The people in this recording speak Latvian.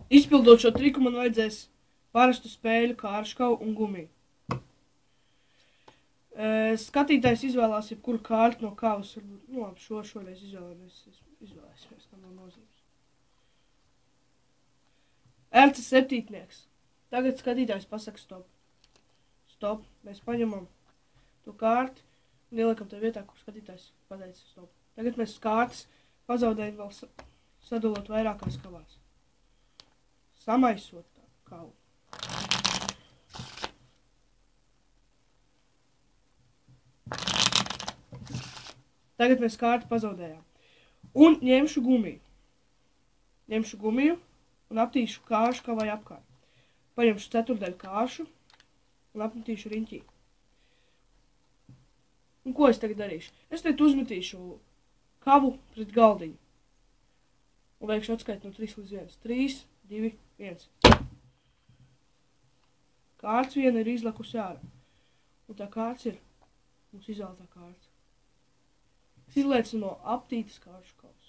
Izpildot šo triku, man vajadzēs parastu spēļu, kārškavu un gumiju. Skatītājs izvēlās jebkuru kārtu no kavas. Nu, labi, šoreiz izvēlēsimies, tam nav nozīmes. Erces septītnieks. Tagad skatītājs pasaka stop. Stop. Mēs paņemam to kārti un ieliekam tajā vietā, kur skatītājs pateica stop. Tagad mēs kārtas pazaudējam vēl sadalot vairākās kavās. Samaisot tā kavu. Tagad mēs kārti pazaudējām. Un ņemšu gumiju. Ņemšu gumiju un aptīšu kāršu kavai apkārt. Paņemšu ceturdaļu kāršu un apmetīšu riņķī. Un ko es tagad darīšu? Es tagad uzmetīšu kavu pret galdiņu. Un veikšu atskaitu no 3 līdz 1. 3, 2, 1. Kārts viena ir izlekusi ārā. Un tā kārts ir mūsu izvēlētā kārts. Es izliecu no aptītas kāršu kavas.